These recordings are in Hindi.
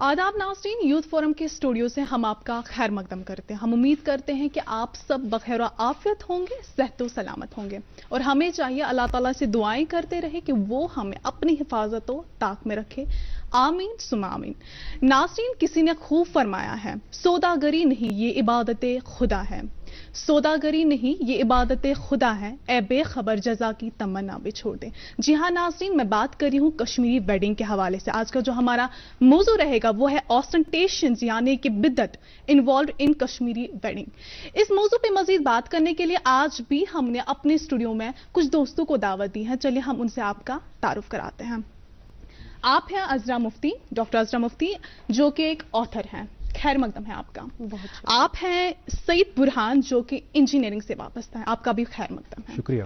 आदाब नाज़रीन, यूथ फोरम के स्टूडियो से हम आपका खैर मकदम करते हैं। हम उम्मीद करते हैं कि आप सब बखैर आफियत होंगे, सेहतो सलामत होंगे और हमें चाहिए अल्लाह ताला से दुआएं करते रहे कि वो हमें अपनी हिफाजत व ताक में रखे। आमीन सुमा आमीन। नाज़रीन, किसी ने खूब फरमाया है, सौदागरी नहीं ये इबादत खुदा है, सौदागरी नहीं ये इबादत खुदा है, ए बेखबर जजा की तमन्ना भी छोड़ दे। जी हाँ नाज़रीन, मैं बात कर रही हूँ कश्मीरी वेडिंग के हवाले से। आज का जो हमारा मौजू रहेगा वो है ऑस्टेंटेशंस यानी कि बिद्दत इन्वॉल्व इन कश्मीरी वेडिंग। इस मौजू पे मजीद बात करने के लिए आज भी हमने अपने स्टूडियो में कुछ दोस्तों को दावत दी है। चलिए हम उनसे आपका तारुफ कराते हैं। आप हैं अजरा मुफ्ती, डॉक्टर अजरा मुफ्ती, जो कि एक ऑथर हैं। खैर मकदम है आपका। आप हैं सईद बुरहान, जो कि इंजीनियरिंग से वाबस्ता है। आपका भी खैर मकदम है। शुक्रिया।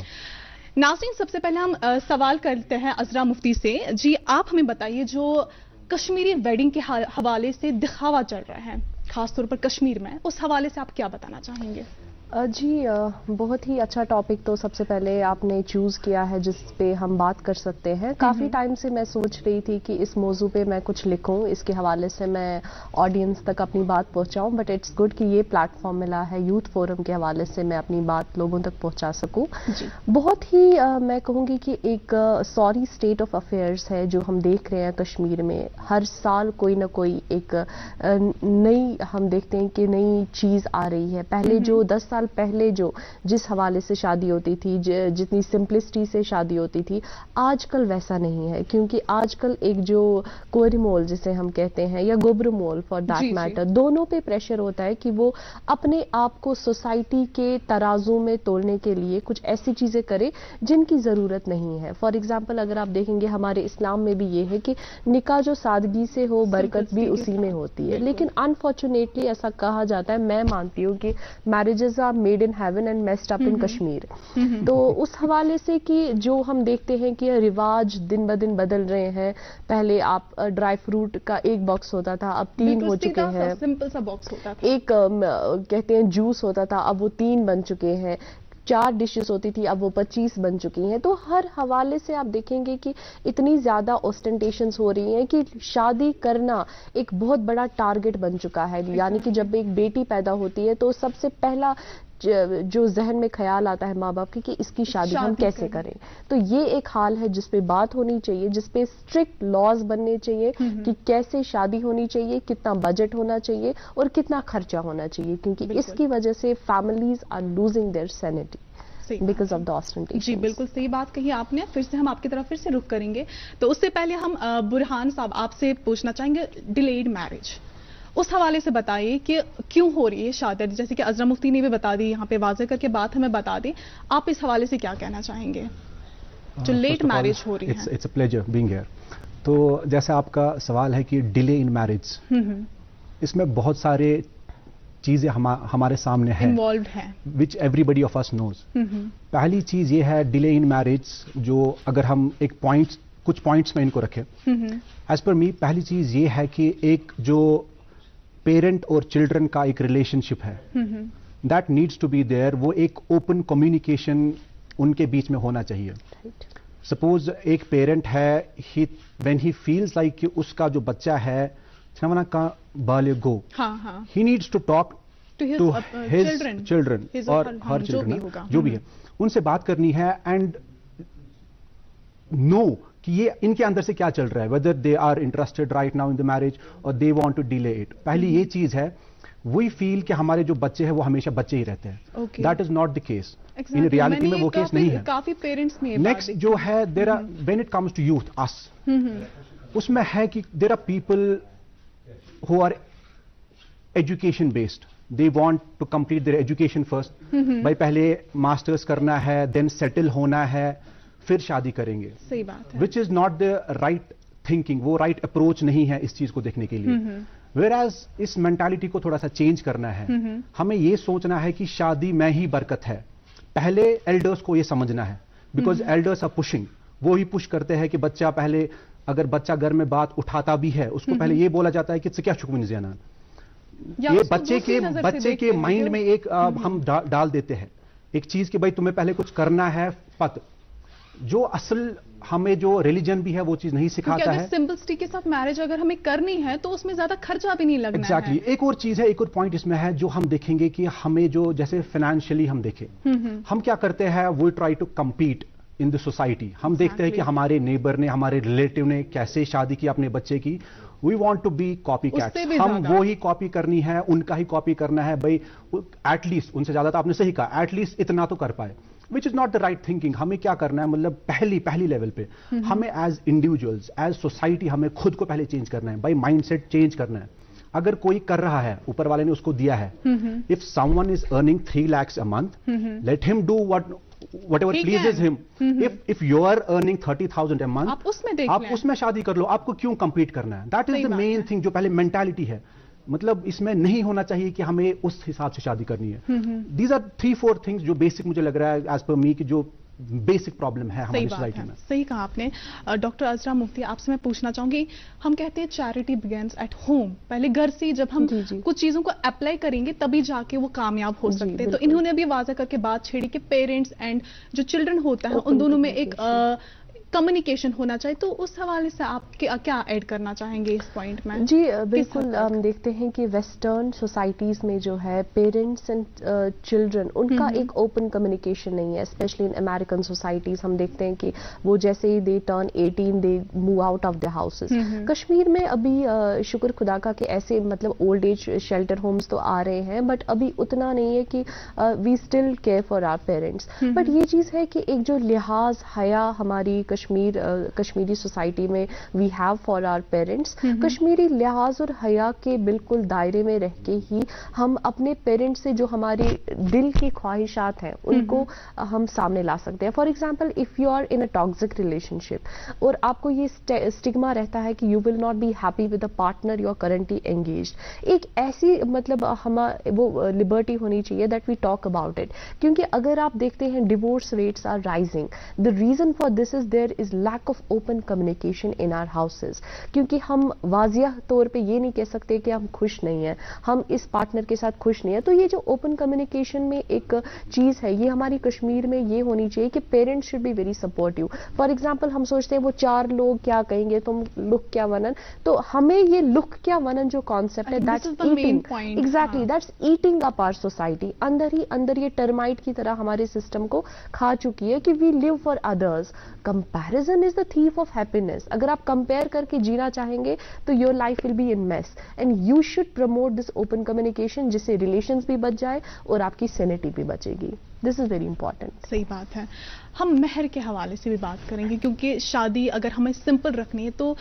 नाज़रीन, सबसे पहले हम सवाल करते हैं अजरा मुफ्ती से। जी, आप हमें बताइए, जो कश्मीरी वेडिंग के हवाले से दिखावा चल रहा है खासतौर पर कश्मीर में, उस हवाले से आप क्या बताना चाहेंगे? जी, बहुत ही अच्छा टॉपिक तो सबसे पहले आपने चूज़ किया है जिस पे हम बात कर सकते हैं। काफ़ी टाइम से मैं सोच रही थी कि इस मौजू पे मैं कुछ लिखूं, इसके हवाले से मैं ऑडियंस तक अपनी बात पहुंचाऊं, बट इट्स गुड कि ये प्लेटफॉर्म मिला है यूथ फोरम के हवाले से मैं अपनी बात लोगों तक पहुंचा सकूं। बहुत ही मैं कहूँगी कि एक सॉरी स्टेट ऑफ अफेयर्स है जो हम देख रहे हैं कश्मीर में। हर साल कोई ना कोई एक नई हम देखते हैं कि नई चीज़ आ रही है। पहले जो 10 साल पहले जो जिस हवाले से शादी होती थी, जितनी सिंपलिसिटी से शादी होती थी, आजकल वैसा नहीं है। क्योंकि आजकल एक जो कोरिमोल जिसे हम कहते हैं या गोब्रमोल फॉर दैट मैटर, दोनों पे प्रेशर होता है कि वो अपने आप को सोसाइटी के तराजू में तोलने के लिए कुछ ऐसी चीजें करे जिनकी जरूरत नहीं है। फॉर एग्जाम्पल अगर आप देखेंगे हमारे इस्लाम में भी ये है कि निकाह जो सादगी से हो, बरकत भी उसी में होती है। लेकिन अनफॉर्चुनेटली ऐसा कहा जाता है, मैं मानती हूँ कि marriages are made in heaven and messed up in Kashmir. तो उस हवाले से कि जो हम देखते हैं कि रिवाज दिन ब दिन बदल रहे हैं। पहले आप ड्राई फ्रूट का एक बॉक्स होता था, अब 3 हो चुके हैं। सिंपल सा बॉक्स होता था। एक कहते हैं जूस होता था, अब वो 3 बन चुके हैं। 4 डिशेस होती थी, अब वो 25 बन चुकी हैं। तो हर हवाले से आप देखेंगे कि इतनी ज्यादा ऑस्टेंटेशंस हो रही हैं कि शादी करना एक बहुत बड़ा टारगेट बन चुका है। यानी कि जब एक बेटी पैदा होती है तो सबसे पहला जो जहन में ख्याल आता है माँ बाप की कि इसकी शादी हम कैसे करें। तो ये एक हाल है जिस पे बात होनी चाहिए, जिस पे स्ट्रिक्ट लॉज बनने चाहिए कि कैसे शादी होनी चाहिए, कितना बजट होना चाहिए और कितना खर्चा होना चाहिए। क्योंकि इसकी वजह से families are losing their sanity because of the ostentation. जी बिल्कुल सही बात कही आपने। फिर से हम आपकी तरफ फिर से रुख करेंगे। तो उससे पहले हम बुरहान साहब आपसे पूछना चाहेंगे, डिलेड मैरिज उस हवाले से बताइए कि क्यों हो रही है शादी। जैसे कि अजरा मुफ्ती ने भी बता दी, यहाँ पे वाज़ेह करके बात हमें बता दी। आप इस हवाले से क्या कहना चाहेंगे जो लेट मैरिज हो रही है? It's a pleasure being here. तो जैसा आपका सवाल है कि डिले इन मैरिज, इसमें बहुत सारे चीजें हमारे सामने है, इन्वॉल्व है, which everybody of us knows. पहली चीज ये है डिले इन मैरिज, जो अगर हम एक कुछ पॉइंट्स में इनको रखें एज पर मी, पहली चीज ये है कि एक जो पेरेंट और चिल्ड्रन का एक रिलेशनशिप है, that needs to be there. वो एक ओपन कम्युनिकेशन उनके बीच में होना चाहिए। सपोज एक पेरेंट है, व्हेन ही फील्स लाइक कि उसका जो बच्चा है का बालिगो, he needs to talk to his children और हर चिल्ड्रन, जो भी है, उनसे बात करनी है एंड नो कि ये इनके अंदर से क्या चल रहा है, whether they are interested right now in the marriage और they want to delay it. पहली ये चीज है, वी फील कि हमारे जो बच्चे हैं वो हमेशा बच्चे ही रहते हैं। That is not the case. In reality में वो केस नहीं है। काफी पेरेंट्स में नेक्स्ट जो है, there are when it comes to youths, उसमें है कि there are people who are education based, they want to complete their education first. भाई पहले मास्टर्स करना है, देन सेटल होना है, फिर शादी करेंगे। सही बात है। Which is not the right thinking, वो राइट अप्रोच नहीं है इस चीज को देखने के लिए। वेयरएज इस मेंटालिटी को थोड़ा सा चेंज करना है। हमें ये सोचना है कि शादी में ही बरकत है। पहले एल्डर्स को ये समझना है, बिकॉज एल्डर्स आर पुशिंग। वो ही पुश करते हैं कि बच्चा पहले, अगर बच्चा घर में बात उठाता भी है, उसको पहले ये बोला जाता है कि क्या शुक्र जाना, ये बच्चे के माइंड में एक हम डाल देते हैं एक चीज कि भाई तुम्हें पहले कुछ करना है, जो असल हमें जो रिलीजन भी है वो चीज नहीं सिखाता है। सिंपलिसिटी के साथ मैरिज अगर हमें करनी है तो उसमें ज्यादा खर्चा भी नहीं लगना Exactly. एक और चीज है, एक और पॉइंट इसमें है जो हम देखेंगे कि हमें जो जैसे फाइनेंशियली हम देखें, हम क्या करते हैं, वो try to compete in the society. हम देखते हैं कि हमारे नेबर ने, हमारे रिलेटिव ने कैसे शादी की अपने बच्चे की, we want to be copy cats, हम वो ही कॉपी करनी है, उनका ही कॉपी करना है भाई, एटलीस्ट उनसे ज्यादा, तो आपने सही कहा, एटलीस्ट इतना तो कर पाए, which is not the right thinking. हमें क्या करना है, मतलब पहली लेवल पे हमें एज इंडिविजुअल्स, एज सोसाइटी, हमें खुद को पहले चेंज करना है भाई, माइंडसेट चेंज करना है। अगर कोई कर रहा है, ऊपर वाले ने उसको दिया है, if someone is earning 3 lakhs a month, let him do whatever pleases him. If you are earning 30,000 a month, आप उसमें शादी कर लो, आपको क्यों compete करना है? That is the main thing, जो पहले mentality है, मतलब इसमें नहीं होना चाहिए कि हमें उस हिसाब से शादी करनी है। These are 3-4 things जो बेसिक मुझे लग रहा है एज पर मी, कि जो बेसिक प्रॉब्लम है हमारी सोसाइटी में। सही कहा आपने। डॉक्टर अजरा मुफ्ती, आपसे मैं पूछना चाहूंगी, हम कहते हैं चैरिटी बिगिंस एट होम, पहले घर से जब हम कुछ चीजों को अप्लाई करेंगे तभी जाके वो कामयाब हो सकते हैं। तो इन्होंने भी वाज़ा करके बात छेड़ी कि पेरेंट्स एंड जो चिल्ड्रन होता है उन दोनों में एक कम्युनिकेशन होना चाहिए, तो उस हवाले से आप क्या ऐड करना चाहेंगे इस पॉइंट में? जी बिल्कुल, हम देखते हैं कि वेस्टर्न सोसाइटीज में जो है पेरेंट्स एंड चिल्ड्रन, उनका एक ओपन कम्युनिकेशन नहीं है, स्पेशली इन अमेरिकन सोसाइटीज। हम देखते हैं कि वो जैसे ही they turn 18 they move out of the houses. Kashmir में अभी शुक्र खुदा का कि ऐसे मतलब ओल्ड एज शेल्टर होम्स तो आ रहे हैं, बट अभी उतना नहीं है कि we still care for our parents. But ये चीज है कि एक जो लिहाज हया हमारी कश्मीरी सोसाइटी में we have for our parents, Kashmiri लिहाज और हया के बिल्कुल दायरे में रह के ही हम अपने पेरेंट्स से जो हमारे दिल की ख्वाहिशात हैं उनको हम सामने ला सकते हैं। For example, if you are in a toxic relationship और आपको ये स्टिग्मा रहता है कि you will not be happy with the partner you are currently engaged, एक ऐसी मतलब वो लिबर्टी होनी चाहिए that we talk about it. क्योंकि अगर आप देखते हैं divorce rates are rising, the reason for this is there is lack of open communication in our houses. क्योंकि हम वाजिया तौर पे ये नहीं कह सकते कि हम खुश नहीं हैं, हम इस पार्टनर के साथ खुश नहीं है। तो ये जो ओपन कम्युनिकेशन में एक चीज है, ये हमारी कश्मीर में ये होनी चाहिए कि parents should be very supportive. For example, हम सोचते हैं वो 4 लोग क्या कहेंगे, तुम लुक क्या वनन, तो हमें ये लुक क्या वनन जो कॉन्सेप्ट है, that's eating, exactly that's eating up our society. अंदर ही अंदर ये टर्माइट की तरह हमारे सिस्टम को खा चुकी है कि we live for others. Comparison is the thief of happiness. अगर आप कंपेयर करके जीना चाहेंगे तो your life will be in mess, and you should promote this open communication, जिससे रिलेशंस भी बच जाए और आपकी सैनिटी भी बचेगी। This is very important. सही बात है। हम महर के हवाले से भी बात करेंगे, क्योंकि शादी अगर हमें सिंपल रखनी है तो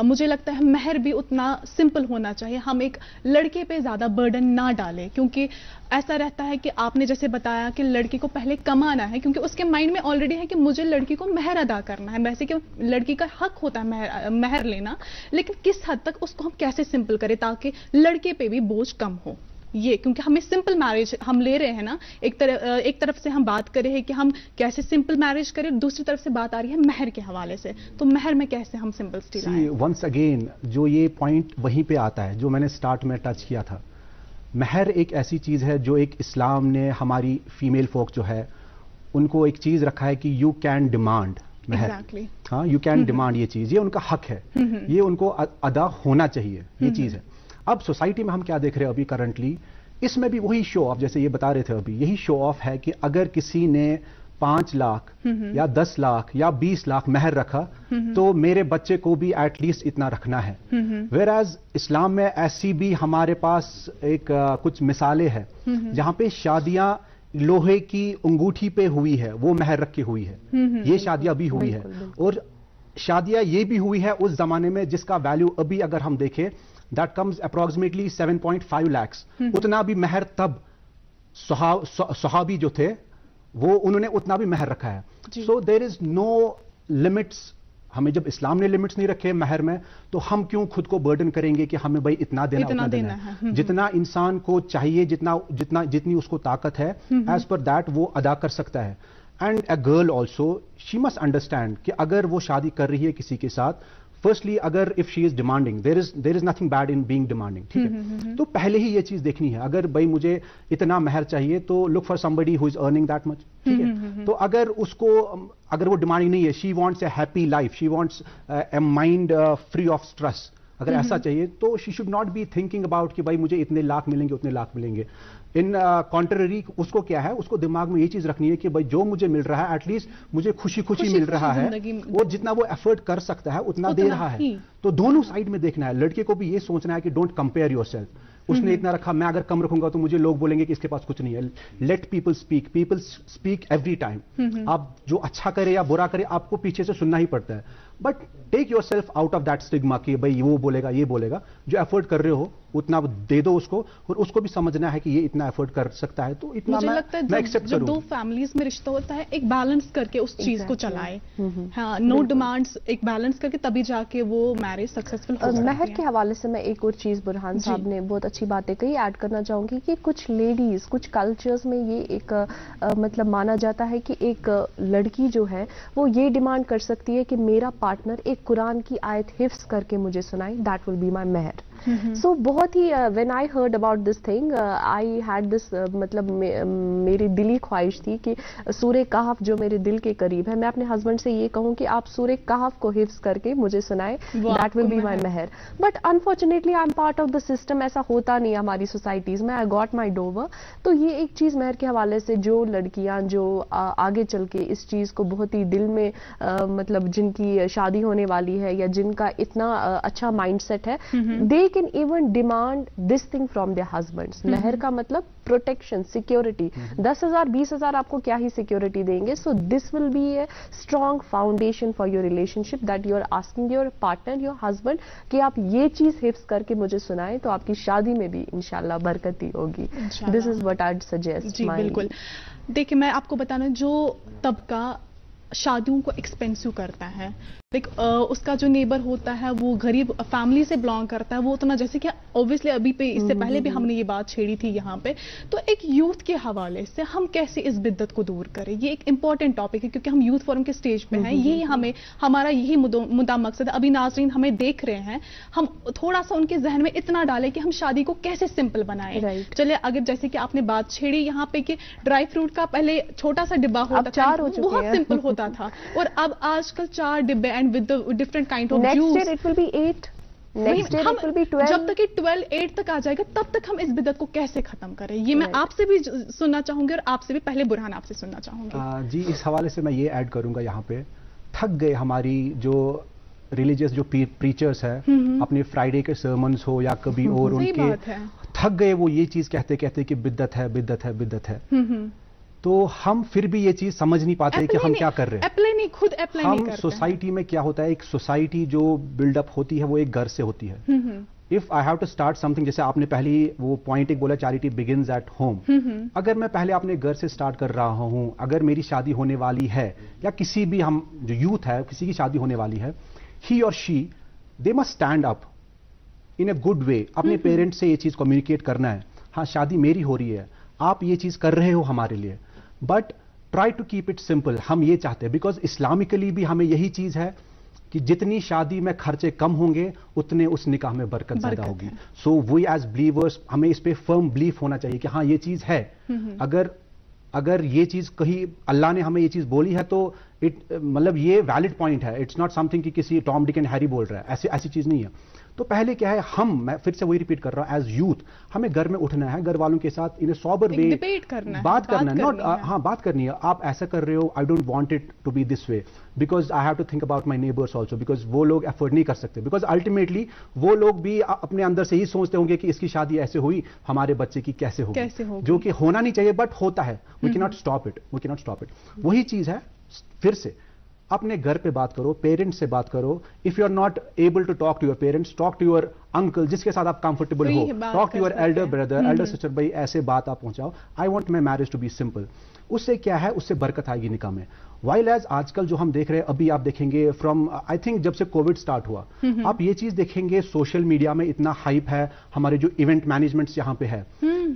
मुझे लगता है महर भी उतना सिंपल होना चाहिए। हम एक लड़के पे ज्यादा बर्डन ना डालें, क्योंकि ऐसा रहता है कि आपने जैसे बताया कि लड़के को पहले कमाना है, क्योंकि उसके माइंड में ऑलरेडी है कि मुझे लड़की को महर अदा करना है। वैसे कि लड़की का हक होता है महर लेना, लेकिन किस हद तक उसको हम कैसे सिंपल करें ताकि लड़के पे भी बोझ कम हो। ये क्योंकि हमें सिंपल मैरिज हम ले रहे हैं ना, एक तरफ से हम बात कर रहे हैं कि हम कैसे सिंपल मैरिज करें, दूसरी तरफ से बात आ रही है महर के हवाले से, तो महर में कैसे हम सिंपल लाएं। वंस अगेन जो ये पॉइंट वहीं पे आता है जो मैंने स्टार्ट में टच किया था। महर एक ऐसी चीज है जो एक इस्लाम ने हमारी फीमेल फोक जो है उनको एक चीज रखा है कि यू कैन डिमांड महर। हाँ, यू कैन डिमांड, ये चीज, ये उनका हक है, ये उनको अदा होना चाहिए, ये चीज है। अब सोसाइटी में हम क्या देख रहे हैं अभी करंटली, इसमें भी वही शो ऑफ, जैसे ये बता रहे थे अभी, यही शो ऑफ है कि अगर किसी ने 5 लाख या 10 लाख या 20 लाख महर रखा तो मेरे बच्चे को भी एटलीस्ट इतना रखना है। वेयरएज इस्लाम में ऐसी भी हमारे पास एक कुछ मिसालें हैं जहां पे शादियां लोहे की अंगूठी पे हुई है, वो महर रख के हुई है। ये शादियां भी हुई है, और शादियां ये भी हुई है उस जमाने में जिसका वैल्यू अभी अगर हम देखें दैट कम्स अप्रोक्सीमेटली 7.5 lakhs। उतना भी महर तब सहाबी जो थे वो उन्होंने उतना भी महर रखा है। So there is no limits. हमें जब इस्लाम ने लिमिट्स नहीं रखे महर में, तो हम क्यों खुद को बर्डन करेंगे कि हमें भाई इतना देना उतना देना है। जितना इंसान को चाहिए, जितनी उसको ताकत है, एज पर दैट वो अदा कर सकता है। And a girl also, she must understand कि अगर वो शादी कर रही है किसी के साथ, फर्स्टली अगर if she is demanding, there is nothing bad in being demanding, ठीक है, तो पहले ही ये चीज देखनी है। अगर भाई मुझे इतना महर चाहिए तो look for somebody who is earning that much, ठीक है। तो अगर वो डिमांडिंग नहीं है, she wants A happy life, she wants a mind free of stress, अगर ऐसा चाहिए तो she should not be thinking about कि भाई मुझे इतने लाख मिलेंगे, उतने लाख मिलेंगे। इन कॉन्ट्ररी उसको क्या है, उसको दिमाग में ये चीज रखनी है कि भाई जो मुझे मिल रहा है एटलीस्ट मुझे खुशी खुशी मिल रहा है, वो जितना वो एफर्ट कर सकता है उतना दे रहा है। तो दोनों साइड में देखना है। लड़के को भी ये सोचना है कि डोंट कंपेयर योरसेल्फ, उसने इतना रखा, मैं अगर कम रखूंगा तो मुझे लोग बोलेंगे कि इसके पास कुछ नहीं है। Let people speak every time. आप जो अच्छा करे या बुरा करे आपको पीछे से सुनना ही पड़ता है, but take yourself out of that stigma कि भाई वो बोलेगा ये बोलेगा। जो एफर्ट कर रहे हो उतना दे दो उसको, और उसको भी समझना है कि ये इतना एफर्ट कर सकता है तो इतना मुझे लगता है जब दो फैमिलीज में रिश्ता होता है एक बैलेंस करके उस चीज को चलाए, हाँ, नो डिमांड्स, एक बैलेंस करके तभी जाके वो मैरिज सक्सेसफुल हो सकती है। महर के हवाले से मैं एक और चीज बुरहान साहब ने बहुत अच्छी बातें कही, ऐड करना चाहूंगी कि कुछ लेडीज, कुछ कल्चर्स में ये एक मतलब माना जाता है कि एक लड़की जो है वो ये डिमांड कर सकती है कि मेरा पार्टनर एक कुरान की आयत हिफ्स करके मुझे सुनाए, दैट विल बी माई महर। सो बहुत ही when I heard about this thing I had this मतलब मेरी दिली ख्वाहिश थी कि सूरे कहफ जो मेरे दिल के करीब है, मैं अपने हस्बैंड से ये कहूं कि आप सूरे कहफ को हिफ्स करके मुझे सुनाए, दैट विल बी माई महर। But unfortunately I am part of the system, ऐसा होता नहीं हमारी सोसाइटीज में। I got my dower. तो ये एक चीज महर के हवाले से जो लड़कियां जो आगे चल के इस चीज को बहुत ही दिल में मतलब जिनकी शादी होने वाली है या जिनका इतना अच्छा माइंडसेट है, they can even demand this thing from their husbands. महर का मतलब प्रोटेक्शन, सिक्योरिटी। 10,000 20,000 आपको क्या ही सिक्योरिटी देंगे। So this will be a strong foundation for your relationship that you are asking your partner, your husband कि आप ये चीज हिफ्स करके मुझे सुनाएं तो आपकी शादी में भी इंशाल्लाह बरकत ही होगी। This is what I suggest. जी बिल्कुल। देखिए मैं आपको बताना, जो तबका शादियों को एक्सपेंसिव करता है, उसका जो नेबर होता है वो गरीब फैमिली से बिलोंग करता है, वो उतना, जैसे कि ऑब्वियसली अभी पे इससे पहले भी हमने ये बात छेड़ी थी यहाँ पे, तो एक यूथ के हवाले से हम कैसे इस बिद्दत को दूर करें, ये एक इंपॉर्टेंट टॉपिक है क्योंकि हम यूथ फोरम के स्टेज पे हैं। ये हमारा यही मुद्दा मकसद है। अभी नाजरीन हमें देख रहे हैं, हम थोड़ा सा उनके जहन में इतना डालें कि हम शादी को कैसे सिंपल बनाएं। चलिए, अगर जैसे कि आपने बात छेड़ी यहाँ पे कि ड्राई फ्रूट का पहले छोटा सा डिब्बा होता था, बहुत सिंपल होता था, और अब आजकल 4 डिब्बे with the different kind of next juice. year it will be 8. Next year it will be 12. जब तक ये 12, 8 तक आ जाएगा तब तक हम इस बिदत को कैसे खत्म करें, ये मैं आपसे भी सुनना चाहूंगी और आपसे भी पहले बुरहान आपसे सुनना चाहूंगी। जी, इस हवाले से मैं ये ऐड करूंगा यहाँ पे, थक गए हमारी जो रिलीजियस जो प्रीचर्स है, अपने फ्राइडे के सर्मन्स हो या कभी और उनके, थक गए वो ये चीज कहते कहते कि बिद्दत है बिद्दत है बिद्दत है। तो हम फिर भी ये चीज समझ नहीं पाते कि हम क्या कर रहे हैं, खुद अप्लाई नहीं करते। सोसाइटी में क्या होता है, एक सोसाइटी जो बिल्डअप होती है वो एक घर से होती है। If I have to start something, जैसे आपने पहले वो पॉइंट एक बोला, चैरिटी बिगिंस एट होम। अगर मैं पहले अपने घर से स्टार्ट कर रहा हूं, अगर मेरी शादी होने वाली है या किसी भी हम जो यूथ है किसी की शादी होने वाली है, ही और she they must stand up in a good way. अपने पेरेंट्स से ये चीज कम्युनिकेट करना है, हाँ शादी मेरी हो रही है, आप ये चीज कर रहे हो हमारे लिए, but try to keep it simple. हम ये चाहते हैं बिकॉज इस्लामिकली भी हमें यही चीज है कि जितनी शादी में खर्चे कम होंगे उतने उस निकाह में बरकत ज्यादा होगी। सो वी एज बिलीवर्स हमें इस पे फर्म बिलीफ होना चाहिए कि हाँ ये चीज है। अगर ये चीज कहीं अल्लाह ने हमें ये चीज बोली है तो मतलब ये वैलिड पॉइंट है। इट्स नॉट समथिंग कि किसी टॉम डिक एंड हैरी बोल रहा है, ऐसी चीज नहीं है। तो पहले क्या है, मैं फिर से वही रिपीट कर रहा हूं, एज यूथ हमें घर में उठना है, घर वालों के साथ इन सॉबर वे बात करना है, नॉट हाँ बात करनी है, आप ऐसा कर रहे हो, I don't want it to be this way because I have to think about my neighbours also, because वो लोग एफर्ट नहीं कर सकते, बिकॉज अल्टीमेटली वो लोग भी अपने अंदर से ही सोचते होंगे कि इसकी शादी ऐसे हुई, हमारे बच्चे की कैसे होगी, जो कि होना नहीं चाहिए बट होता है। We can not stop it. वही चीज है, फिर से अपने घर पे बात करो, पेरेंट्स से बात करो। If you are not able to talk to your parents, talk to your uncle, जिसके साथ आप कंफर्टेबल हो, talk to your elder brother, elder sister, भाई ऐसे बात आप पहुंचाओ, I want my marriage to be simple. उससे क्या है, उससे बरकत आएगी निकाह में। वाइल एज आजकल जो हम देख रहे हैं, अभी आप देखेंगे फ्रॉम आई थिंक जब से कोविड स्टार्ट हुआ, आप ये चीज देखेंगे सोशल मीडिया में इतना हाइप है, हमारे जो इवेंट मैनेजमेंट्स यहाँ पे है,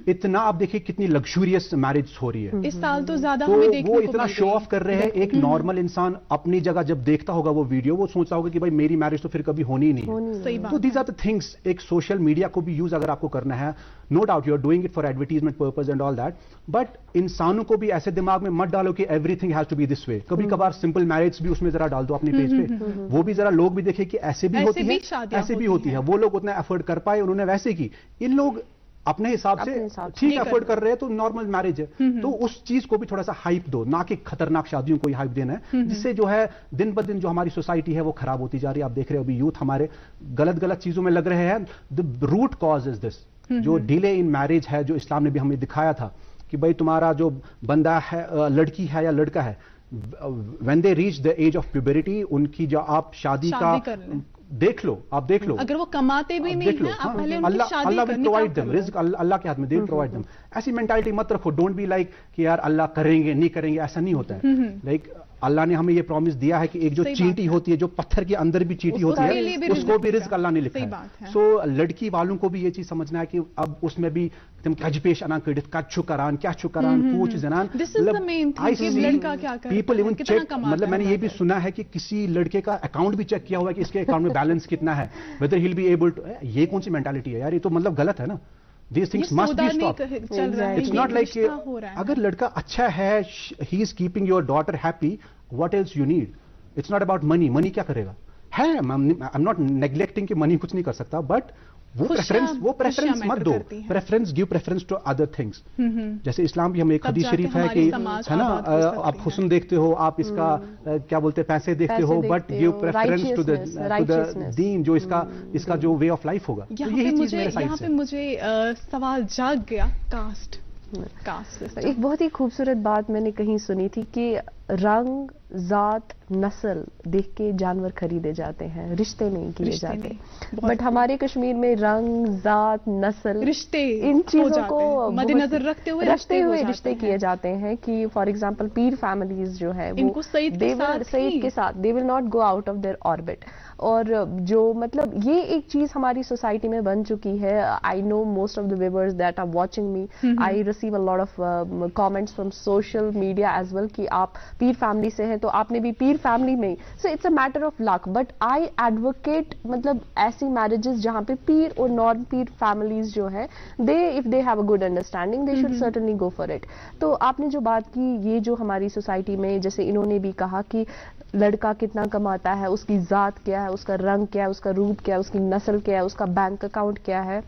इतना आप देखिए कितनी लग्जूरियस मैरिज हो रही है। इस साल तो ज्यादा तो हमें देखने वो को इतना मिल शो रही ऑफ कर रहे हैं। एक नॉर्मल इंसान अपनी जगह जब देखता होगा वो वीडियो, वो सोचता होगा कि भाई मेरी मैरिज तो फिर कभी होनी ही नहीं है। सही बात तो दीज आर द थिंग्स। एक सोशल मीडिया को भी यूज अगर आपको करना है, no doubt you are doing it for advertisement purpose and all that, but इंसानों को भी ऐसे दिमाग में मत डालो कि everything has to be this way. कभी कभार सिंपल मैरिज भी उसमें जरा डाल दो अपने पेज पे, वो भी जरा लोग भी देखें कि ऐसे भी होती है, ऐसे भी होती है। वो लोग उतना एफर्ट कर पाए, उन्होंने वैसे की। इन लोग अपने हिसाब से ठीक एफर्ट कर रहे हैं, तो नॉर्मल मैरिज है। तो उस चीज को भी थोड़ा सा हाइप दो, ना कि खतरनाक शादियों को ही हाइप देना है, जिससे जो है दिन ब दिन जो हमारी सोसाइटी है वो खराब होती जा रही है। आप देख रहे हो अभी यूथ हमारे गलत गलत चीजों में लग रहे हैं। The root cause is this, जो डिले इन मैरिज है, जो इस्लाम ने भी हमें दिखाया था कि भाई तुम्हारा जो बंदा है, लड़की है या लड़का है, when they reach the age of puberty, उनकी जो आप शादी का देख लो, आप देख लो। अगर वो कमाते भी नहीं हैं, आप पहले उनकी शादी अल्लाह विल प्रोवाइड देम, रिस्क अल्लाह के हाथ में, दे विल प्रोवाइड देम। ऐसी मेंटालिटी मत रखो। डोंट बी लाइक कि यार अल्लाह करेंगे नहीं करेंगे, ऐसा नहीं होता है। लाइक अल्लाह ने हमें ये प्रॉमिस दिया है कि एक जो चींटी होती है, जो पत्थर के अंदर भी चींटी होती है, उसको भी रिस्क अल्लाह ने लिखा है। सो लड़की वालों को भी ये चीज समझना है कि अब उसमें भी तुम कजपेश अना कड़ित कच्छु करान क्या छु करान पूछ जनान। पीपल इवन चेक, मतलब मैंने ये भी सुना है कि किसी लड़के का अकाउंट भी चेक किया हुआ है कि इसके अकाउंट में बैलेंस कितना है, whether he will be able to. ये कौन सी मेंटालिटी है यार, ये तो मतलब गलत है ना। These things must be stopped. It's not like अगर लड़का अच्छा है, he is keeping your daughter happy, what else you need? It's not about money. Money क्या करेगा? है, I'm not neglecting कि money कुछ नहीं कर सकता, but वो प्रेफरेंस मत दो। Preference, give preference to other things. जैसे इस्लाम भी हमें एक हदीस शरीफ है कि, है ना, आप हुस्न देखते हो, आप इसका क्या बोलते हैं, पैसे देखते हो, but give preference to the दीन, जो इसका जो वे ऑफ लाइफ होगा। यही चीज मेरे साइड से। यहाँ पे मुझे सवाल जाग गया, कास्ट। एक बहुत ही खूबसूरत बात मैंने कहीं सुनी थी कि रंग, जात, नस्ल देख के जानवर खरीदे जाते हैं, रिश्ते नहीं किए जाते। बट हमारे कश्मीर में रंग, जात, नस्ल, रिश्ते, इन चीजों को मद्देनजर रखते हुए रिश्ते किए जाते हैं। कि फॉर एग्जांपल पीर फैमिलीज जो है वो सईद के साथ they will not go out of their orbit. और जो मतलब ये एक चीज हमारी सोसाइटी में बन चुकी है। I know most of the viewers that are watching me, I receive a lot of comments from social media as well कि आप पीर फैमिली से हैं तो आपने भी पीर फैमिली में। So it's a matter of luck, but I advocate मतलब ऐसी मैरिजेस जहां पे पीर और नॉन पीर फैमिलीज जो है, they if they have a good understanding they should certainly go for it. तो आपने जो बात की, ये जो हमारी सोसाइटी में, जैसे इन्होंने भी कहा कि लड़का कितना कमाता है, उसकी जात क्या है, उसका रंग क्या है, उसका रूप क्या है, उसकी नस्ल क्या है, उसका बैंक अकाउंट क्या है।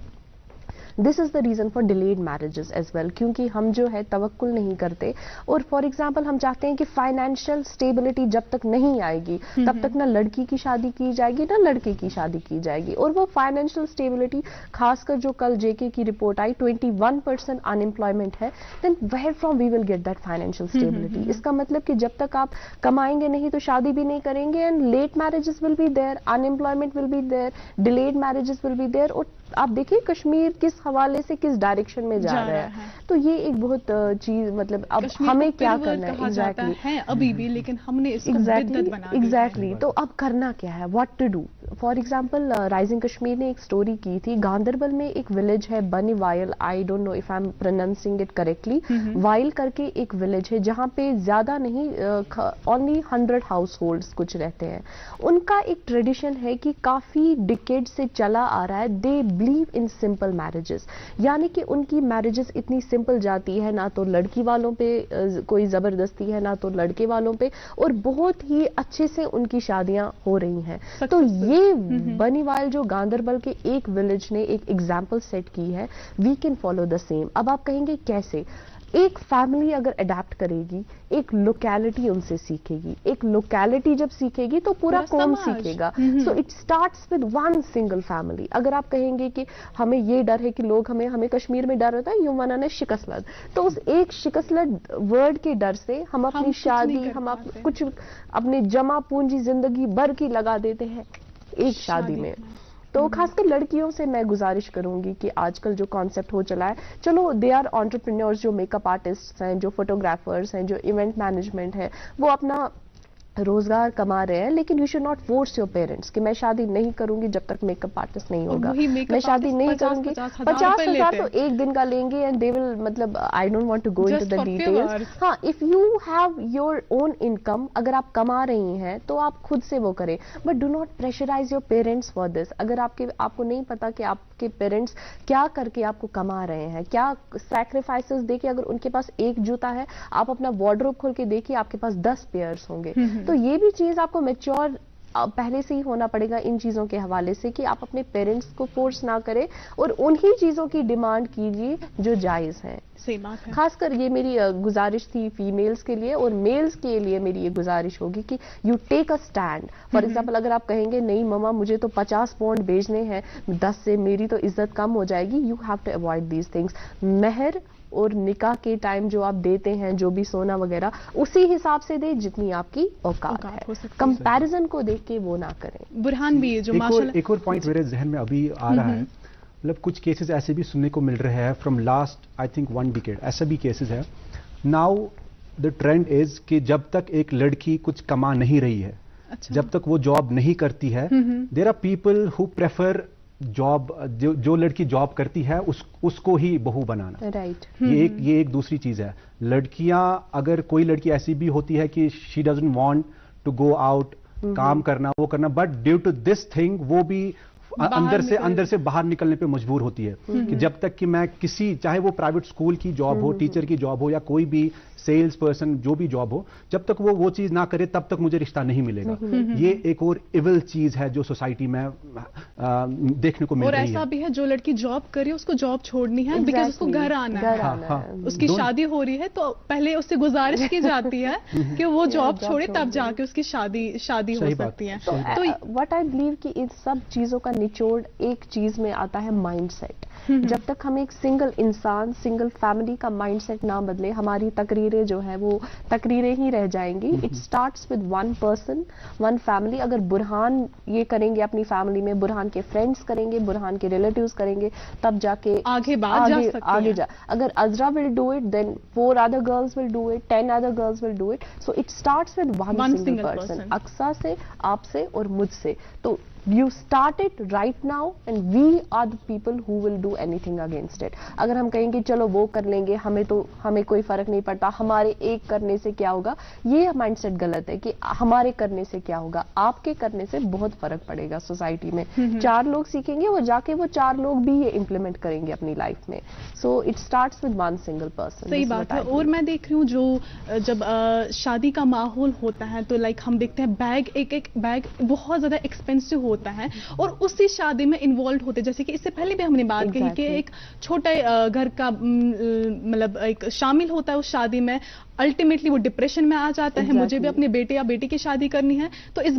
This is the reason for delayed marriages as well, क्योंकि हम जो है तवक्कुल नहीं करते। और फॉर एग्जाम्पल हम चाहते हैं कि फाइनेंशियल स्टेबिलिटी जब तक नहीं आएगी तब तक ना लड़की की शादी की जाएगी ना लड़के की शादी की जाएगी। और वो फाइनेंशियल स्टेबिलिटी, खासकर जो कल जेके की रिपोर्ट आई 21% अनएम्प्लॉयमेंट है, then where from we will get that financial stability. इसका मतलब कि जब तक आप कमाएंगे नहीं तो शादी भी नहीं करेंगे, and late marriages will be there, unemployment will be there, delayed marriages will be there. और आप देखिए कश्मीर किस हवाले से किस डायरेक्शन में जा रहा है। तो ये एक बहुत चीज, मतलब अब हमें क्या करना है एग्जैक्टली है अभी भी, लेकिन हमने इसको बिद्दत बना दिया एग्जैक्टली। तो अब करना क्या है, what to do. For example rising Kashmir ने एक स्टोरी की थी, गांधरबल में एक विलेज है बनी Wayil, I don't know if I am pronouncing it correctly, Wayil करके एक विलेज है जहां पे ज्यादा नहीं ओनली 100 हाउस होल्ड्स कुछ रहते हैं। उनका एक ट्रेडिशन है कि काफी डिकेड से चला आ रहा है, they believe in simple marriages, यानी कि उनकी मैरिजेस इतनी सिंपल जाती है, ना तो लड़की वालों पे कोई जबरदस्ती है ना तो लड़के वालों पे, और बहुत ही अच्छे से उनकी शादियां हो रही हैं। तो ये बनीवाल जो गांधरबल के एक विलेज ने एक एग्जाम्पल सेट की है, we can follow the same. अब आप कहेंगे कैसे? एक फैमिली अगर अडेप्ट करेगी, एक लोकेलिटी उनसे सीखेगी, एक लोकेलिटी जब सीखेगी तो पूरा कौम सीखेगा। सो it starts with one single family. अगर आप कहेंगे कि हमें ये डर है कि लोग हमें कश्मीर में डर होता है युवाना ने शिकसलद, तो उस एक शिकसलद वर्ड के डर से हम अपनी शादी, हम कुछ अपने जमा पूंजी जिंदगी भर की लगा देते हैं एक शादी में। तो खासकर लड़कियों से मैं गुजारिश करूंगी कि आजकल जो कॉन्सेप्ट हो चला है, चलो दे आर एंटरप्रेन्योर्स, जो मेकअप आर्टिस्ट हैं, जो फोटोग्राफर्स हैं, जो इवेंट मैनेजमेंट है, वो अपना रोजगार कमा रहे हैं, लेकिन you should not force your parents कि मैं शादी नहीं करूंगी जब तक मेकअप आर्टिस्ट नहीं होगा, मैं शादी नहीं करूंगी। 50,000 तो एक दिन का लेंगे एंड दे विल, मतलब I don't want to go into the details. हाँ, if you have your own income, अगर आप कमा रही हैं तो आप खुद से वो करें, but do not pressurise your parents for this. अगर आपको नहीं पता कि आपके पेरेंट्स क्या करके आपको कमा रहे हैं, क्या सैक्रिफाइसेस देखिए, अगर उनके पास एक जूता है, आप अपना वार्डरोब खोल के देखिए, आपके पास 10 पेयर्स होंगे। तो ये भी चीज आपको मैच्योर पहले से ही होना पड़ेगा इन चीजों के हवाले से कि आप अपने पेरेंट्स को फोर्स ना करें और उन्हीं चीजों की डिमांड कीजिए जो जायज हैं। सही बात है। खासकर ये मेरी गुजारिश थी फीमेल्स के लिए, और मेल्स के लिए मेरी ये गुजारिश होगी कि you take a stand. For example, अगर आप कहेंगे नहीं ममा मुझे तो 50 पाउंड भेजने हैं 10 से, मेरी तो इज्जत कम हो जाएगी, you have to avoid these things. मेहर और निकाह के टाइम जो आप देते हैं, जो भी सोना वगैरह, उसी हिसाब से दे जितनी आपकी औकात है। कंपैरिजन को देख के वो ना करें। बुरहान भी जो एक और पॉइंट मेरे जहन में अभी आ रहा है, मतलब कुछ केसेस ऐसे भी सुनने को मिल रहे हैं from last I think 1 decade, ऐसा भी केसेस है। नाउ द ट्रेंड इज कि जब तक एक लड़की कुछ कमा नहीं रही है, जब तक वो जॉब नहीं करती है, there are people who prefer job, जो लड़की जॉब करती है उसको ही बहू बनाना। राइट। ये एक दूसरी चीज है। लड़कियां, अगर कोई लड़की ऐसी भी होती है कि she doesn't want to go out, काम करना वो करना, but due to this thing वो भी अंदर से बाहर निकलने पे मजबूर होती है कि जब तक कि मैं किसी, चाहे वो प्राइवेट स्कूल की जॉब हो, टीचर की जॉब हो, या कोई भी सेल्स पर्सन जो भी जॉब हो, जब तक वो चीज ना करे तब तक मुझे रिश्ता नहीं मिलेगा। ये एक और इविल चीज है जो सोसाइटी में देखने को मिल रही है। और ऐसा भी है जो लड़की जॉब करे उसको जॉब छोड़नी है बिकॉज उसको घर आना है। उसकी शादी हो रही है तो पहले उससे गुजारिश की जाती है कि वो जॉब छोड़े, तब जाके उसकी शादी हो सकती है। तो व्हाट आई बिलीव कि इन सब चीजों का निचोड़ एक चीज में आता है, माइंडसेट। जब तक हम एक सिंगल इंसान, सिंगल फैमिली का माइंडसेट ना बदले, हमारी तकरीरें जो है वो तकरीरें ही रह जाएंगी। It starts with 1 person 1 family. अगर बुरहान ये करेंगे अपनी फैमिली में, बुरहान के फ्रेंड्स करेंगे, बुरहान के रिलेटिव्स करेंगे, तब जाके आगे जा। अगर Azra will do it, then 4 other girls will do it, 10 other girls will do it. So it starts with 1 single person, Aqsa से, आपसे और मुझसे। तो you start it right now and we are the people who will do anything against it. अगर हम कहेंगे चलो वो कर लेंगे, हमें कोई फर्क नहीं पड़ता, हमारे एक करने से क्या होगा, ये माइंडसेट गलत है कि हमारे करने से क्या होगा। आपके करने से बहुत फर्क पड़ेगा सोसाइटी में। 4 लोग सीखेंगे, वो जाके वो 4 लोग भी ये इम्प्लीमेंट करेंगे अपनी लाइफ में। सो it starts with 1 single person. सही बात है। और मैं देख रही हूँ जो जब शादी का माहौल होता है तो लाइक हम देखते हैं बैग, एक बैग बहुत ज्यादा एक्सपेंसिव होता है और उसी शादी में इन्वॉल्व होते, जैसे कि इससे पहले भी हमने बात कही कि एक छोटा घर का मतलब एक शामिल होता है उस शादी में, अल्टीमेटली वो डिप्रेशन में आ जाता है। मुझे भी अपने बेटे या बेटी की शादी करनी है, तो इस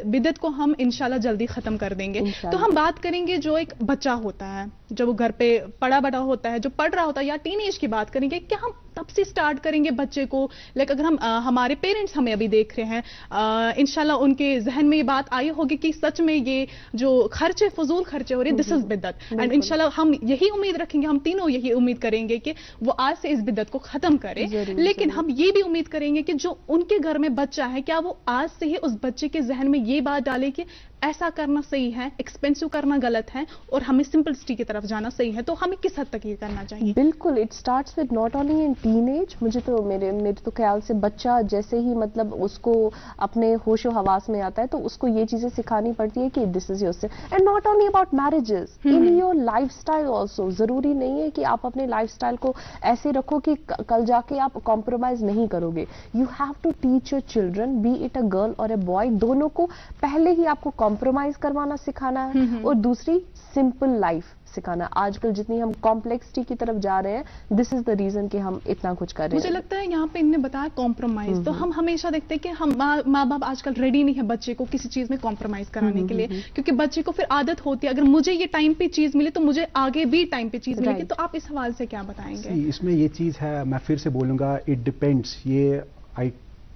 बिदत को हम इंशाल्लाह जल्दी खत्म कर देंगे। तो हम बात करेंगे जो एक बच्चा होता है, जब वो घर पे पड़ा बड़ा होता है, जो पढ़ रहा होता है, या टीनेज की बात करेंगे, क्या हम तब से स्टार्ट करेंगे बच्चे को, लाइक अगर हम हमारे पेरेंट्स हमें अभी देख रहे हैं, इंशाल्लाह उनके जहन में ये बात आई होगी कि सच में ये जो खर्चे, फजूल खर्चे हो रहे, दिस इज बिदत। एंड इंशाल्लाह हम यही उम्मीद रखेंगे, हम तीनों यही उम्मीद करेंगे कि वो आज से इस बिदत को खत्म करे। लेकिन हम ये भी उम्मीद करेंगे कि जो उनके घर में बच्चा है, क्या वो आज से ही उस बच्चे के जहन में ये बात डाले कि ऐसा करना सही है, एक्सपेंसिव करना गलत है और हमें सिंपलिसिटी की तरफ जाना सही है। तो हमें किस हद तक ये करना चाहिए? बिल्कुल, it starts with not only in teenage. मुझे तो मेरे तो ख्याल से बच्चा जैसे ही मतलब उसको अपने होशो हवास में आता है तो उसको ये चीजें सिखानी पड़ती है कि दिस इज योर से, and not only about marriages, in your lifestyle also. जरूरी नहीं है कि आप अपने लाइफस्टाइल को ऐसे रखो कि कल जाके आप कॉम्प्रोमाइज नहीं करोगे। You have to teach your children, be it a girl or a boy, दोनों को पहले ही आपको कॉम्प्रोमाइज करवाना सिखाना है और दूसरी सिंपल लाइफ सिखाना। आजकल जितनी हम कॉम्प्लेक्सिटी की तरफ जा रहे हैं, दिस इज द रीजन कि हम इतना कुछ कर रहे हैं। मुझे लगता है यहाँ पे इन्होंने बताया कॉम्प्रोमाइज, तो हम हमेशा देखते हैं कि हम माँ बाप आजकल रेडी नहीं है बच्चे को किसी चीज में कॉम्प्रोमाइज कराने के लिए, क्योंकि बच्चे को फिर आदत होती है, अगर मुझे ये टाइम पे चीज मिले तो मुझे आगे भी टाइम पे चीज मिलेगी। तो आप इस हवाले से क्या बताएंगे? इसमें ये चीज है, मैं फिर से बोलूंगा, इट डिपेंड्स। ये I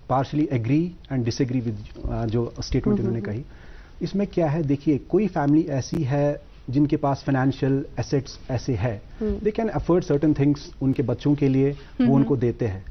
partially agree and disagree with जो स्टेटमेंट इन्होंने कही। इसमें क्या है, देखिए कोई फैमिली ऐसी है जिनके पास फाइनेंशियल एसेट्स ऐसे है, they can afford certain things उनके बच्चों के लिए, वो उनको देते हैं।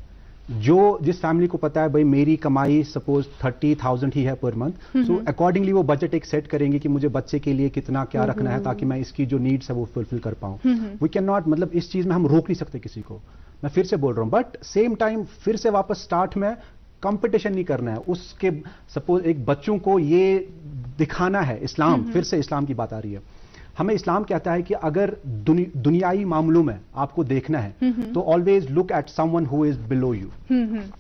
जो जिस फैमिली को पता है भाई मेरी कमाई सपोज 30,000 ही है पर मंथ, सो अकॉर्डिंगली वो बजट एक सेट करेंगे कि मुझे बच्चे के लिए कितना क्या रखना है ताकि मैं इसकी जो नीड्स है वो फुलफिल कर पाऊं। वी कैन नॉट, मतलब इस चीज में हम रोक नहीं सकते किसी को, मैं फिर से बोल रहा हूं, बट सेम टाइम फिर से वापस स्टार्ट में कंपटीशन नहीं करना है उसके। सपोज एक बच्चों को ये दिखाना है, इस्लाम, फिर से इस्लाम की बात आ रही है, हमें इस्लाम कहता है कि अगर दुनियाई मामलों में आपको देखना है तो always look at someone who is below you.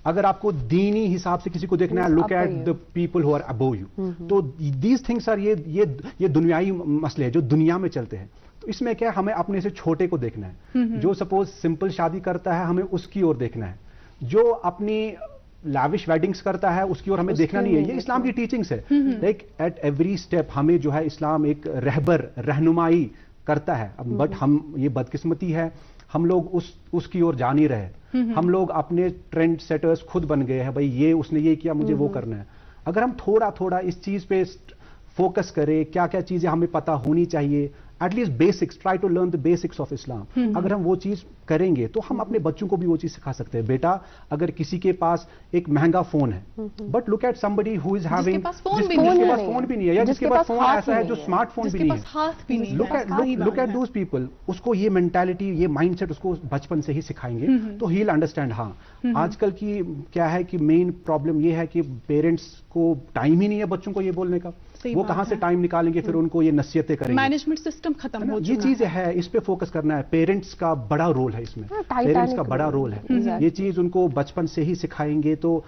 अगर आपको दीनी हिसाब से किसी को देखना है, look at the people who are above you. तो दीज थिंग्स आर, ये दुनियाई मसले हैं जो दुनिया में चलते हैं। तो इसमें क्या है, हमें अपने से छोटे को देखना है। जो सपोज सिंपल शादी करता है हमें उसकी ओर देखना है, जो अपनी लैविश वेडिंग्स करता है उसकी ओर हमें देखना नहीं है। ये इस्लाम की टीचिंग्स है। लाइक एट एवरी स्टेप हमें जो है इस्लाम एक रहनुमाई करता है। बट हम, ये बदकिस्मती है, हम लोग उसकी ओर जा नहीं रहे। हम लोग अपने ट्रेंड सेटर्स खुद बन गए हैं, भाई ये उसने ये किया मुझे वो करना है। अगर हम थोड़ा थोड़ा इस चीज पे फोकस करें, क्या क्या चीजें हमें पता होनी चाहिए, at least basics, try to learn the basics of Islam. अगर हम वो चीज करेंगे तो हम अपने बच्चों को भी वो चीज सिखा सकते हैं। बेटा अगर किसी के पास एक महंगा फोन है, but look at somebody who is having, जिसके पास फोन भी नहीं है, या जिसके पास फोन ऐसा है जो स्मार्टफोन भी नहीं है, लुक एट दोज पीपल। उसको ये मेंटालिटी, ये माइंडसेट उसको बचपन से ही सिखाएंगे तो ही विल अंडरस्टैंड। हाँ, आजकल की क्या है कि मेन प्रॉब्लम ये है कि पेरेंट्स को टाइम ही नहीं है बच्चों को ये बोलने का। वो कहां से टाइम निकालेंगे फिर उनको ये नसीहतें करेंगे। मैनेजमेंट सिस्टम खत्म हो चुका है। ये चीज है, इस पे फोकस करना है। पेरेंट्स का बड़ा रोल है इसमें, पेरेंट्स का बड़ा रोल है। ये चीज उनको बचपन से ही सिखाएंगे तो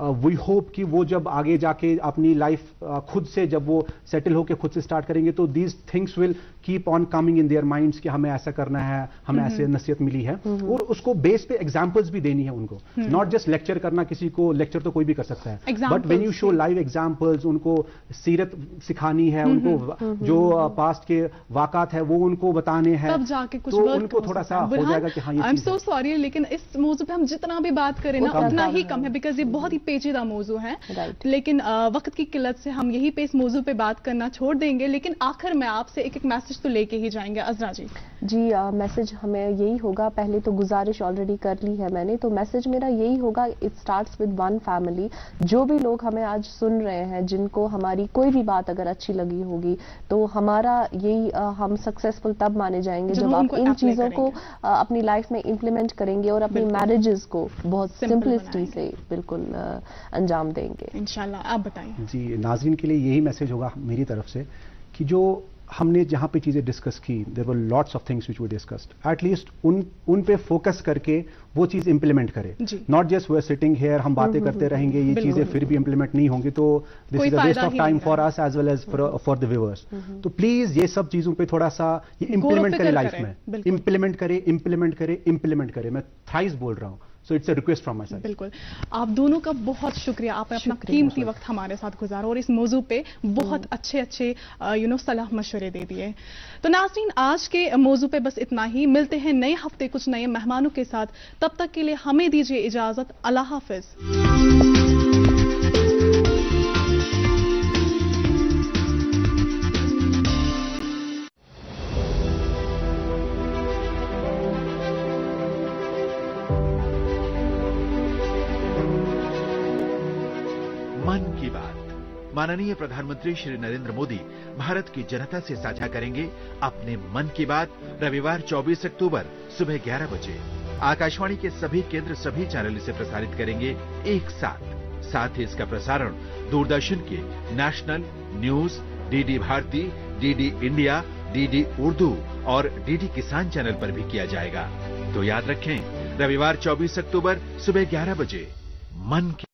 वी होप कि वो जब आगे जाके अपनी लाइफ खुद से जब वो सेटल होकर खुद से स्टार्ट करेंगे तो these things will keep on coming in their minds कि हमें ऐसा करना है, हमें ऐसे नसीहत मिली है। और उसको बेस पे एग्जांपल्स भी देनी है उनको, नॉट जस्ट लेक्चर करना। किसी को लेक्चर तो कोई भी कर सकता है, but when you show live examples, उनको सीरत सिखानी है, उनको जो पास्ट के वाकत है वो उनको बताने हैं, तब जाके कुछ तो उनको थोड़ा सा हो जाएगा कि हाँ ये आई एम सो सॉरी, लेकिन इस मौजू पे हम जितना भी बात करें ना उतना ही कम है, बिकॉज ये बहुत ही पेचीदा मौजू है। लेकिन वक्त की किल्लत से हम यही पे इस मौजू पे बात करना छोड़ देंगे। लेकिन आखिर में आपसे एक एक मैसेज तो लेके ही जाएंगे। अजरा जी। मैसेज हमें यही होगा, पहले तो गुजारिश ऑलरेडी कर ली है मैंने, तो मैसेज मेरा यही होगा, it starts with one family. जो भी लोग हमें आज सुन रहे हैं, जिनको हमारी कोई भी बात अगर अच्छी लगी होगी, तो हमारा यही हम सक्सेसफुल तब माने जाएंगे जब आप इन चीजों को अपनी लाइफ में इंप्लीमेंट करेंगे और अपनी मैरिजेस को बहुत सिंपलिसिटी से बिल्कुल अंजाम देंगे इंशाल्लाह। आप बताइए जी। नाज़रीन के लिए यही मैसेज होगा मेरी तरफ से कि जो हमने जहां पे चीजें डिस्कस की, there were lots of things which we discussed, at least उन पे फोकस करके वो चीज इंप्लीमेंट करें। Not just we are sitting here, हम बातें करते रहेंगे, ये चीजें फिर भी इंप्लीमेंट नहीं होंगी तो this is a waste of time for us as well as for the viewers. तो प्लीज ये सब चीजों पे थोड़ा सा ये इंप्लीमेंट करें लाइफ में, इंप्लीमेंट करें। मैं थ्राइस बोल रहा हूं। So it's a request from my side. बिल्कुल, आप दोनों का बहुत शुक्रिया, आपने अपना कीमती वक्त हमारे साथ गुजारा और इस मौजू पे बहुत अच्छे सलाह मशवरे दे दिए। तो नाज़रीन, आज के मौजू पे बस इतना ही। मिलते हैं नए हफ्ते कुछ नए मेहमानों के साथ, तब तक के लिए हमें दीजिए इजाजत। अल्लाह हाफिज। मन की बात। माननीय प्रधानमंत्री श्री नरेंद्र मोदी भारत की जनता से साझा करेंगे अपने मन की बात रविवार 24 अक्टूबर सुबह 11 बजे। आकाशवाणी के सभी केंद्र, सभी चैनल इसे प्रसारित करेंगे एक साथ ही इसका प्रसारण दूरदर्शन के national news, DD Bharati, DD India, DD Urdu और डीडी किसान चैनल पर भी किया जाएगा। तो याद रखें, रविवार 24 अक्टूबर सुबह 11 बजे मन की